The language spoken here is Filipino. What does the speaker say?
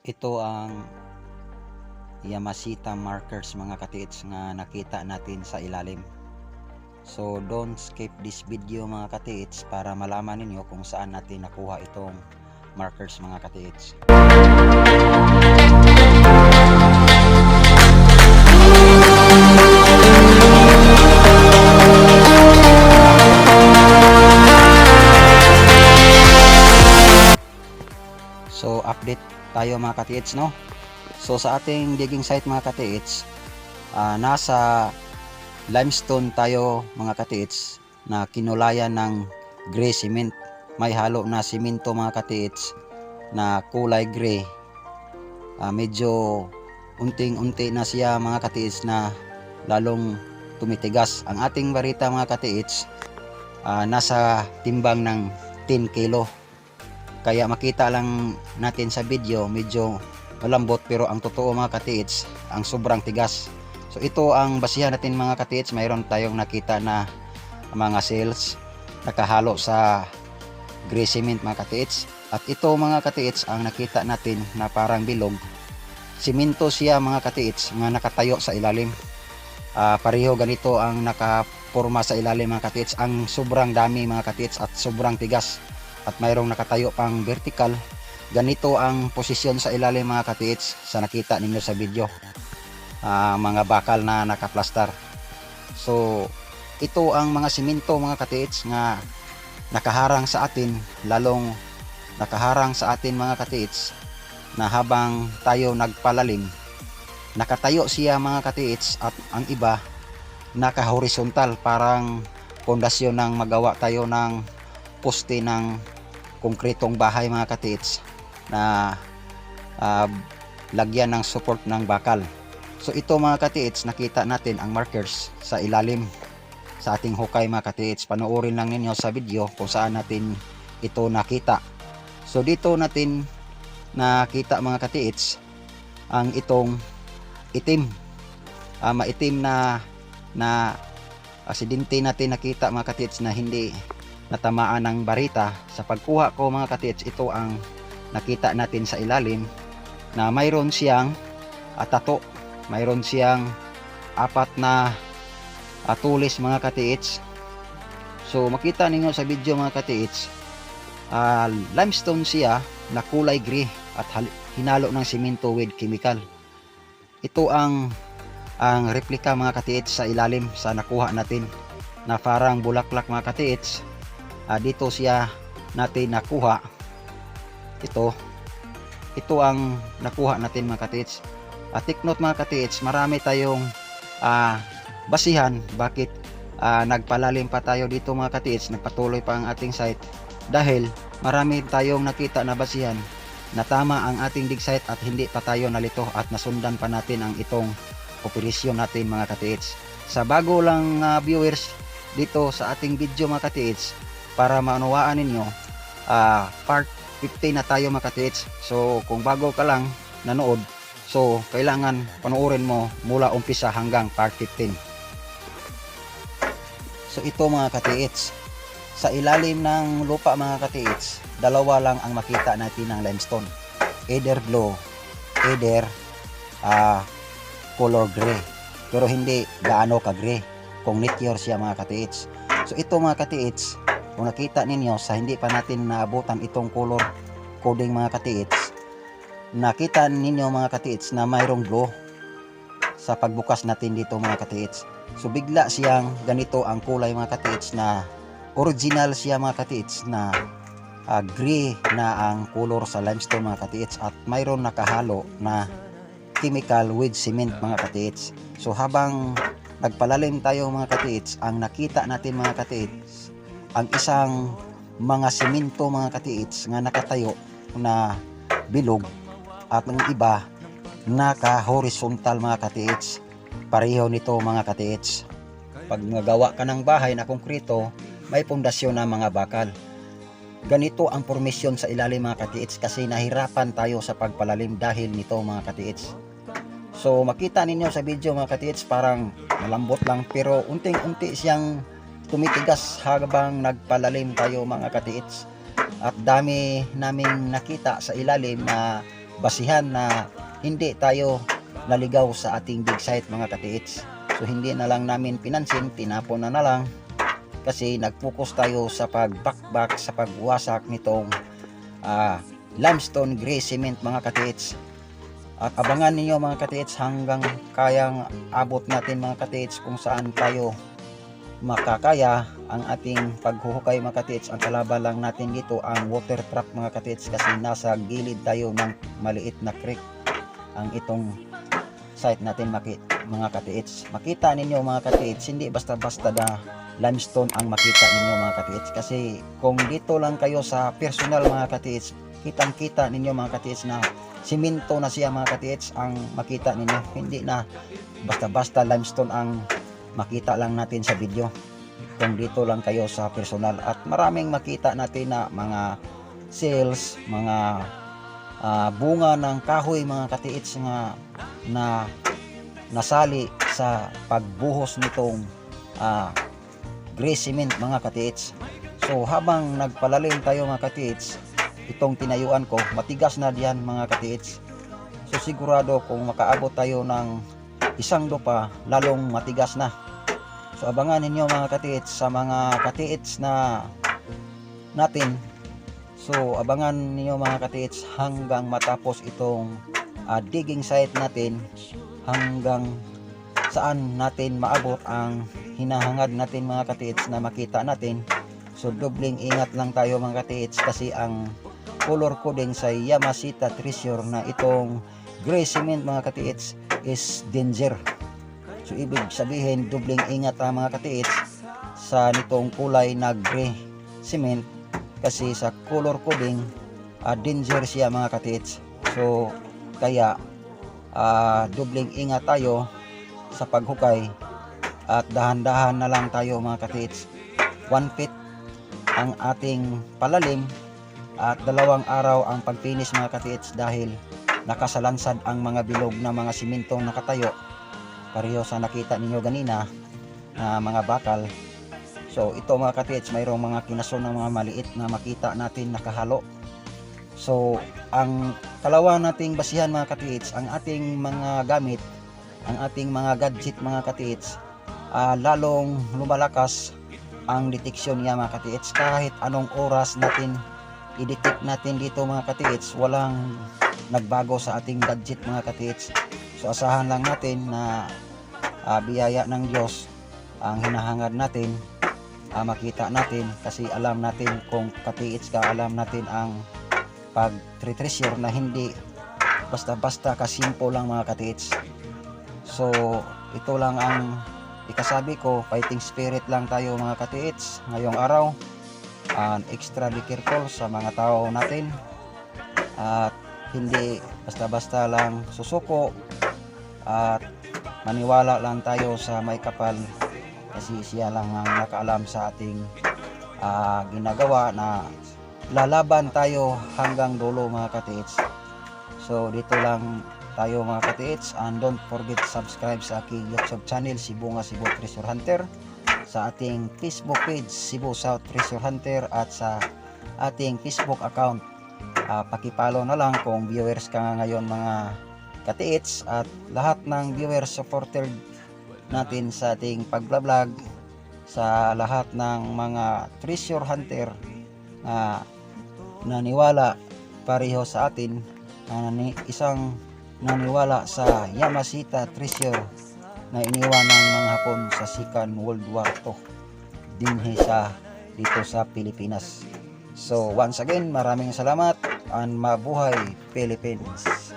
Ito ang Yamashita markers mga katiits nga nakita natin sa ilalim. So don't skip this video mga katiits para malaman ninyo kung saan natin nakuha itong markers mga katiits. So update tayo mga katiits, no? So sa ating digging site mga katiits, nasa limestone tayo mga katiits na kinulayan ng gray cement. May halo na simento mga katiits na kulay gray. Medyo unting-unti na siya mga katiits na lalong tumitigas. Ang ating barita mga katiits nasa timbang ng 10 kilo. Kaya makita lang natin sa video medyo malambot, pero ang totoo mga katiits ang sobrang tigas. So ito ang basihan natin mga katiits. Mayroon tayong nakita na mga cells nakahalo sa gray cement mga katiits. At ito mga katiits ang nakita natin na parang bilog. Simento siya mga katiits nga nakatayo sa ilalim. Pareho ganito ang nakaporma sa ilalim mga katiits. Ang sobrang dami mga katiits at sobrang tigas. At mayroong nakatayo pang vertical. Ganito ang posisyon sa ilalim mga katiits sa nakita ninyo sa video. Mga bakal na nakaplastar. So ito ang mga simento mga katiits nga nakaharang sa atin, lalong nakaharang sa atin mga katiits, na habang tayo nagpalalim nakatayo siya mga katiits, at ang iba naka-horizontal, parang pundasyon ng magawa tayo ng poste ng konkretong bahay mga katiits na lagyan ng support ng bakal. So ito mga katiits, nakita natin ang markers sa ilalim sa ating hukay mga katiits. Panoorin lang ninyo sa video kung saan natin ito nakita. So dito natin nakita mga katiits ang itong itim, maitim na aksidente natin nakita mga katiits na hindi natamaan ng barita. Sa pagkuha ko mga katiits, ito ang nakita natin sa ilalim na mayroon siyang tato, mayroon siyang 4 na tulis mga katiits. So makita ninyo sa video mga katiits, limestone siya na kulay gray at hinalo ng simento with chemical. Ito ang replika mga katiits sa ilalim sa nakuha natin na parang bulaklak mga katiits. Dito siya natin nakuha. Ito ang nakuha natin mga katiits. Take note mga katiits, marami tayong basihan bakit nagpalalim pa tayo dito mga katiits, nagpatuloy pa ang ating site, dahil marami tayong nakita na basihan na tama ang ating dig site at hindi pa tayo nalito at nasundan pa natin ang itong operasyon natin mga katiits. Sa bago lang viewers dito sa ating video mga katiits, para maunawaan ninyo, part 15 na tayo mga katiits. So kung bago ka lang nanood, so kailangan panoorin mo mula umpisa hanggang part 15. So ito mga katiits, sa ilalim ng lupa mga katiits, dalawa lang ang makita natin ng limestone, either blue, either color gray, pero hindi gaano ka gray kung meteor siya mga katiits. So ito mga katiits, kung nakita ninyo sa hindi pa natin naabutan itong color coding mga katiits, nakita ninyo mga katiits na mayroong blue sa pagbukas natin dito mga katiits. So bigla siyang ganito ang kulay mga katiits, na original siya mga katiits na gray na ang color sa limestone mga katiits, at mayroon nakahalo na chemical with cement mga katiits. So habang nagpalalim tayo mga katiits, ang nakita natin mga katiits ang isang mga simento mga katiits nga nakatayo na bilog, at ang iba naka horizontal mga katiits. Pareho nito mga katiits. Pag nagawa ka ng bahay na konkreto, may pundasyon na mga bakal. Ganito ang formation sa ilalim mga katiits, kasi nahirapan tayo sa pagpalalim dahil nito mga katiits. So makita ninyo sa video mga katiits, parang malambot lang, pero unting-unti siyang tumitigas habang nagpalalim tayo mga katiits. At dami naming nakita sa ilalim na basihan na hindi tayo naligaw sa ating dig site mga katiits. So hindi na lang namin pinansin, tinapon na lang kasi nag-focus tayo sa pagbakbak, sa pagwasak nitong limestone gray cement mga katiits. At abangan ninyo mga katiits hanggang kayang abot natin mga katiits kung saan tayo makakaya ang ating paghuhukay mga katiits. Ang kalaban lang natin dito ang water trap mga katiits kasi nasa gilid tayo ng maliit na creek ang itong site natin mga katiits. Makita ninyo mga katiits, hindi basta-basta na limestone ang makita ninyo mga katiits, kasi kung dito lang kayo sa personal mga katiits, kitang-kita ninyo mga katiits na simento na siya mga katiits ang makita ninyo, hindi na basta-basta limestone ang makita lang natin sa video kung dito lang kayo sa personal. At maraming makita natin na mga sales, mga bunga ng kahoy mga katiits na nasali sa pagbuhos nitong gray cement mga katiits. So habang nagpalalim tayo mga katiits, itong tinayuan ko matigas na diyan mga katiits. So sigurado kung makaabot tayo ng isang lupa, lalong matigas na. So abangan ninyo mga katiits sa mga katiits na natin. So abangan ninyo mga katiits hanggang matapos itong digging site natin, hanggang saan natin maabot ang hinahangad natin mga katiits na makita natin. So dobling ingat lang tayo mga katiits kasi ang color coding sa Yamashita Treasure na itong gray cement mga katiits is danger. So ibig sabihin dobling ingat ang mga katiits sa nitong kulay na gray cement kasi sa color coding danger siya mga katiits. So kaya dobling ingat tayo sa paghukay at dahan-dahan na lang tayo mga katiits. 1 feet ang ating palalim at 2 araw ang pag-finish mga katiits dahil nakasalansad ang mga bilog na mga simentong nakatayo pareho sa nakita ninyo ganina na mga bakal. So ito mga katiits, mayroong mga kinason ng mga maliit na makita natin nakahalo. So ang kalawa nating basihan mga katiits, ang ating mga gamit, ang ating mga gadget mga katiits, lalong lumalakas ang deteksyon niya mga katiits. Kahit anong oras natin i-detect natin dito mga katiits, walang nagbago sa ating gadget mga katiits. So asahan lang natin na biyaya ng Diyos ang hinahangad natin, makita natin kasi alam natin kung katiits ka, alam natin ang pag-treasure na hindi basta-basta kasimple lang mga katiits. So ito lang ang ikasabi ko, fighting spirit lang tayo mga katiits ngayong araw. Extra be careful sa mga tao natin at hindi basta-basta lang susuko at maniwala lang tayo sa may kapal kasi siya lang ang nakaalam sa ating ginagawa, na lalaban tayo hanggang dulo mga katiits. So dito lang tayo mga katiits, and don't forget to subscribe sa aking YouTube channel si Bunga Cebu Treasure Hunter, sa ating Facebook page Cebu South Treasure Hunter, at sa ating Facebook account. Pakipalo na lang kung viewers ka ngayon mga katiits, at lahat ng viewers supporter natin sa ating pagbablog, sa lahat ng mga treasure hunter na naniwala pareho sa atin, isang naniwala sa Yamashita Treasure na iniwan ng mga Hapon sa Second World War II dinhi sa dito sa Pilipinas. So once again, maraming salamat and mabuhay Philippines.